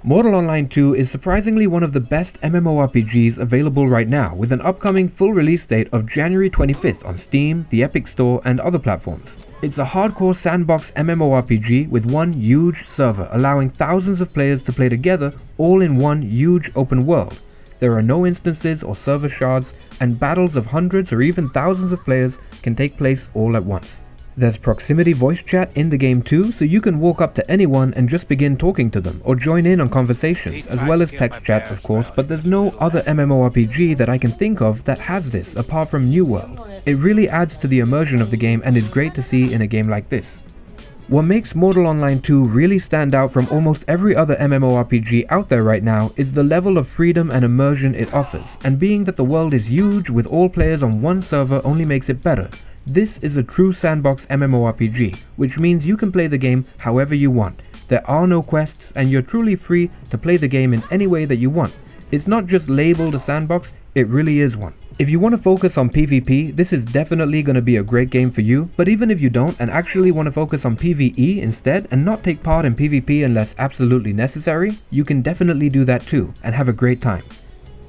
Mortal Online 2 is surprisingly one of the best MMORPGs available right now, with an upcoming full release date of January 25th on Steam, the Epic Store, and other platforms. It's a hardcore sandbox MMORPG with one huge server, allowing thousands of players to play together all in one huge open world. There are no instances or server shards, and battles of hundreds or even thousands of players can take place all at once. There's proximity voice chat in the game too, so you can walk up to anyone and just begin talking to them, or join in on conversations, as well as text chat of course, but there's no other MMORPG that I can think of that has this apart from New World. It really adds to the immersion of the game and is great to see in a game like this. What makes Mortal Online 2 really stand out from almost every other MMORPG out there right now is the level of freedom and immersion it offers, and being that the world is huge with all players on one server only makes it better. This is a true sandbox MMORPG, which means you can play the game however you want. There are no quests, and you're truly free to play the game in any way that you want. It's not just labeled a sandbox, it really is one. If you want to focus on PvP, this is definitely going to be a great game for you, but even if you don't and actually want to focus on PvE instead and not take part in PvP unless absolutely necessary, you can definitely do that too, and have a great time.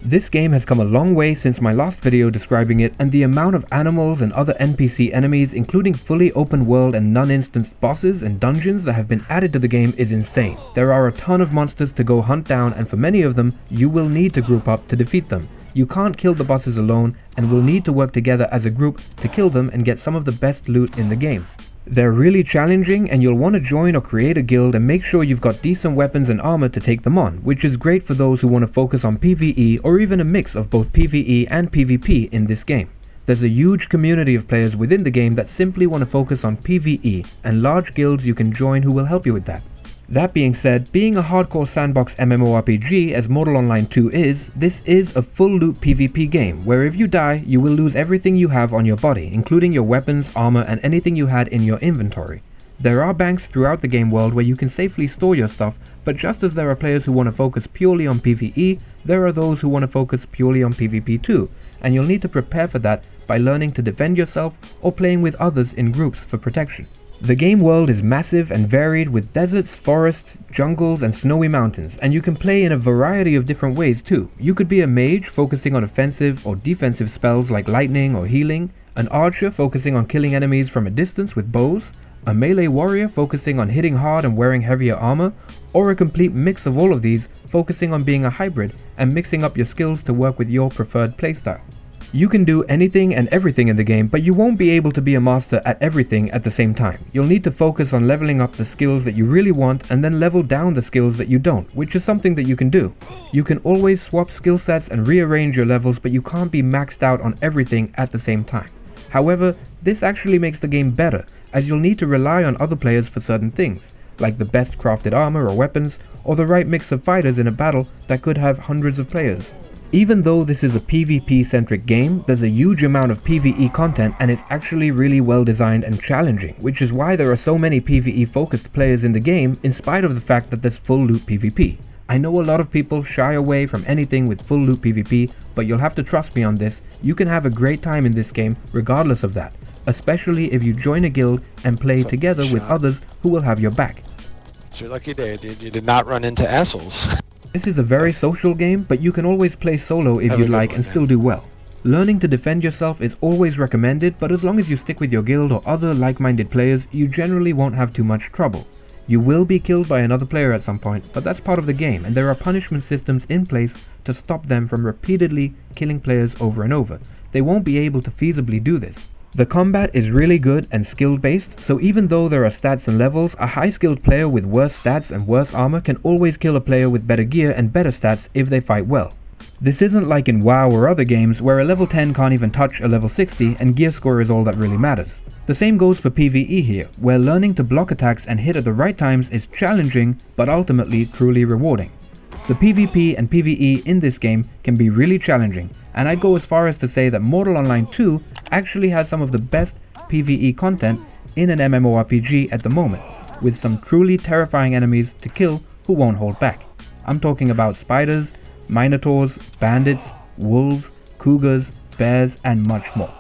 This game has come a long way since my last video describing it, and the amount of animals and other NPC enemies, including fully open world and non-instanced bosses and dungeons that have been added to the game is insane. There are a ton of monsters to go hunt down, and for many of them, you will need to group up to defeat them. You can't kill the bosses alone, and will need to work together as a group to kill them and get some of the best loot in the game. They're really challenging, and you'll want to join or create a guild and make sure you've got decent weapons and armor to take them on, which is great for those who want to focus on PvE or even a mix of both PvE and PvP in this game. There's a huge community of players within the game that simply want to focus on PvE, and large guilds you can join who will help you with that. That being said, being a hardcore sandbox MMORPG as Mortal Online 2 is, this is a full loot PvP game, where if you die, you will lose everything you have on your body, including your weapons, armor, and anything you had in your inventory. There are banks throughout the game world where you can safely store your stuff, but just as there are players who want to focus purely on PvE, there are those who want to focus purely on PvP too, and you'll need to prepare for that by learning to defend yourself or playing with others in groups for protection. The game world is massive and varied with deserts, forests, jungles, and snowy mountains, and you can play in a variety of different ways too. You could be a mage focusing on offensive or defensive spells like lightning or healing, an archer focusing on killing enemies from a distance with bows, a melee warrior focusing on hitting hard and wearing heavier armor, or a complete mix of all of these focusing on being a hybrid and mixing up your skills to work with your preferred playstyle. You can do anything and everything in the game, but you won't be able to be a master at everything at the same time. You'll need to focus on leveling up the skills that you really want and then level down the skills that you don't, which is something that you can do. You can always swap skill sets and rearrange your levels, but you can't be maxed out on everything at the same time. However, this actually makes the game better, as you'll need to rely on other players for certain things, like the best crafted armor or weapons, or the right mix of fighters in a battle that could have hundreds of players. Even though this is a PvP-centric game, there's a huge amount of PvE content, and it's actually really well designed and challenging, which is why there are so many PvE-focused players in the game in spite of the fact that there's full loot PvP. I know a lot of people shy away from anything with full loot PvP, but you'll have to trust me on this. You can have a great time in this game regardless of that, especially if you join a guild and play together with others who will have your back. It's your lucky day, dude. You did not run into assholes. This is a very social game, but you can always play solo if you'd like and still do well. Learning to defend yourself is always recommended, but as long as you stick with your guild or other like-minded players, you generally won't have too much trouble. You will be killed by another player at some point, but that's part of the game, and there are punishment systems in place to stop them from repeatedly killing players over and over. They won't be able to feasibly do this. The combat is really good and skill based, so even though there are stats and levels, a high skilled player with worse stats and worse armor can always kill a player with better gear and better stats if they fight well. This isn't like in WoW or other games where a level 10 can't even touch a level 60 and gear score is all that really matters. The same goes for PvE here, where learning to block attacks and hit at the right times is challenging but ultimately truly rewarding. The PvP and PvE in this game can be really challenging, and I'd go as far as to say that Mortal Online 2 actually has some of the best PvE content in an MMORPG at the moment, with some truly terrifying enemies to kill who won't hold back. I'm talking about spiders, minotaurs, bandits, wolves, cougars, bears, and much more.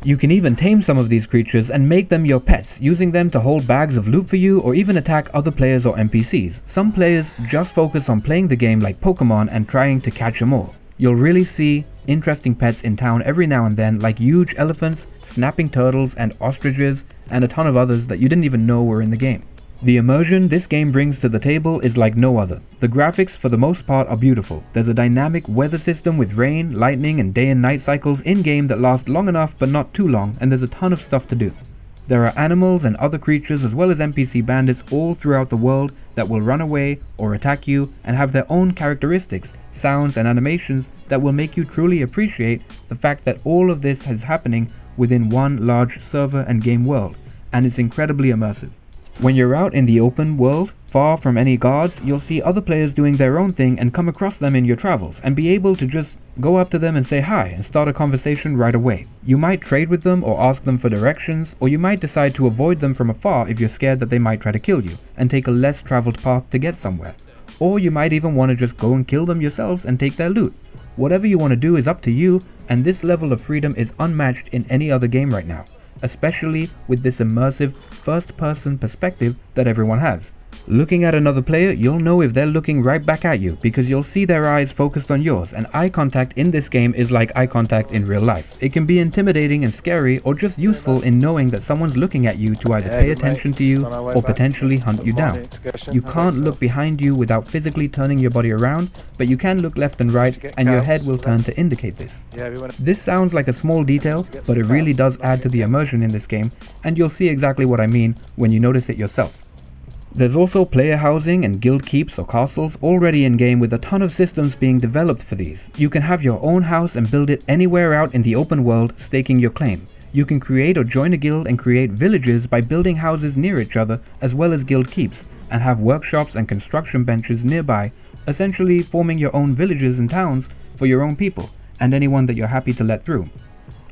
You can even tame some of these creatures and make them your pets, using them to hold bags of loot for you or even attack other players or NPCs. Some players just focus on playing the game like Pokemon and trying to catch them all. You'll really see interesting pets in town every now and then, like huge elephants, snapping turtles and ostriches, and a ton of others that you didn't even know were in the game. The immersion this game brings to the table is like no other. The graphics for the most part are beautiful. There's a dynamic weather system with rain, lightning and day and night cycles in-game that last long enough but not too long, and there's a ton of stuff to do. There are animals and other creatures as well as NPC bandits all throughout the world that will run away or attack you and have their own characteristics, sounds and animations that will make you truly appreciate the fact that all of this is happening within one large server and game world, and it's incredibly immersive. When you're out in the open world, far from any guards, you'll see other players doing their own thing and come across them in your travels and be able to just go up to them and say hi and start a conversation right away. You might trade with them or ask them for directions, or you might decide to avoid them from afar if you're scared that they might try to kill you and take a less traveled path to get somewhere. Or you might even want to just go and kill them yourselves and take their loot. Whatever you want to do is up to you, and this level of freedom is unmatched in any other game right now, especially with this immersive first-person perspective that everyone has. Looking at another player, you'll know if they're looking right back at you because you'll see their eyes focused on yours, and eye contact in this game is like eye contact in real life. It can be intimidating and scary, or just useful in knowing that someone's looking at you to either pay attention to you or potentially hunt you down. You can't look behind you without physically turning your body around, but you can look left and right and your head will turn to indicate this. This sounds like a small detail, but it really does add to the immersion in this game, and you'll see exactly what I mean when you notice it yourself. There's also player housing and guild keeps or castles already in-game, with a ton of systems being developed for these. You can have your own house and build it anywhere out in the open world, staking your claim. You can create or join a guild and create villages by building houses near each other as well as guild keeps, and have workshops and construction benches nearby, essentially forming your own villages and towns for your own people and anyone that you're happy to let through.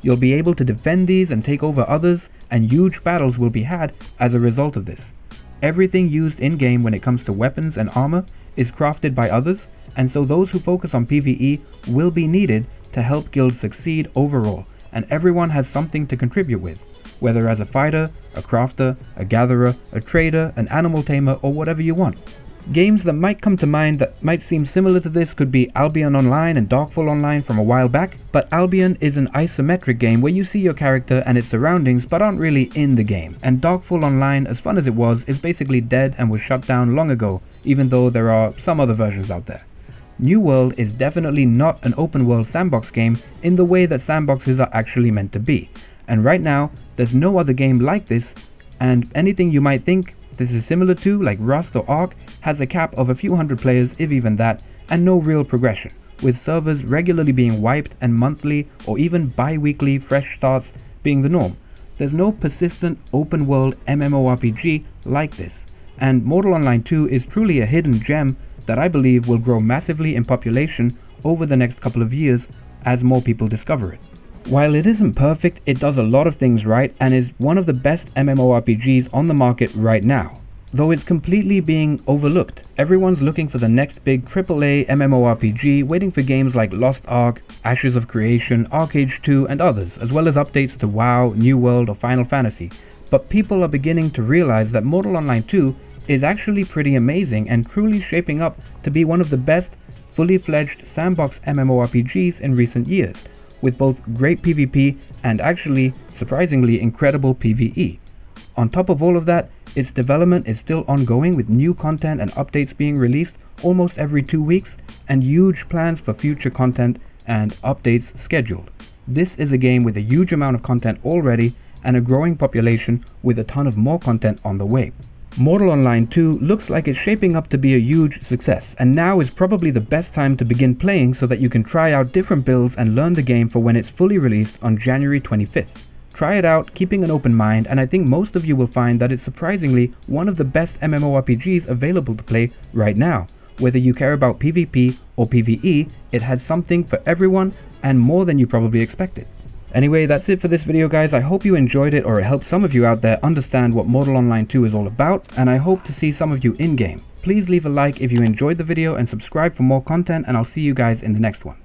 You'll be able to defend these and take over others, and huge battles will be had as a result of this. Everything used in-game when it comes to weapons and armor is crafted by others, and so those who focus on PvE will be needed to help guilds succeed overall, and everyone has something to contribute with, whether as a fighter, a crafter, a gatherer, a trader, an animal tamer, or whatever you want. Games that might come to mind that might seem similar to this could be Albion Online and Darkfall Online from a while back, but Albion is an isometric game where you see your character and its surroundings but aren't really in the game, and Darkfall Online, as fun as it was, is basically dead and was shut down long ago, even though there are some other versions out there. New World is definitely not an open world sandbox game in the way that sandboxes are actually meant to be, and right now there's no other game like this, and anything you might think this is similar to, like Rust or Ark, has a cap of a few hundred players, if even that, and no real progression, with servers regularly being wiped and monthly or even bi-weekly fresh starts being the norm. There's no persistent open world MMORPG like this, and Mortal Online 2 is truly a hidden gem that I believe will grow massively in population over the next couple of years as more people discover it. While it isn't perfect, it does a lot of things right and is one of the best MMORPGs on the market right now. Though it's completely being overlooked. Everyone's looking for the next big AAA MMORPG, waiting for games like Lost Ark, Ashes of Creation, ArcAge 2 and others, as well as updates to WoW, New World or Final Fantasy. But people are beginning to realize that Mortal Online 2 is actually pretty amazing and truly shaping up to be one of the best fully fledged sandbox MMORPGs in recent years, with both great PvP and actually, surprisingly, incredible PvE. On top of all of that, its development is still ongoing, with new content and updates being released almost every 2 weeks, and huge plans for future content and updates scheduled. This is a game with a huge amount of content already and a growing population with a ton of more content on the way. Mortal Online 2 looks like it's shaping up to be a huge success, and now is probably the best time to begin playing so that you can try out different builds and learn the game for when it's fully released on January 25th. Try it out, keeping an open mind, and I think most of you will find that it's surprisingly one of the best MMORPGs available to play right now. Whether you care about PvP or PvE, it has something for everyone and more than you probably expected. Anyway, that's it for this video guys. I hope you enjoyed it, or it helped some of you out there understand what Mortal Online 2 is all about, and I hope to see some of you in-game. Please leave a like if you enjoyed the video and subscribe for more content, and I'll see you guys in the next one.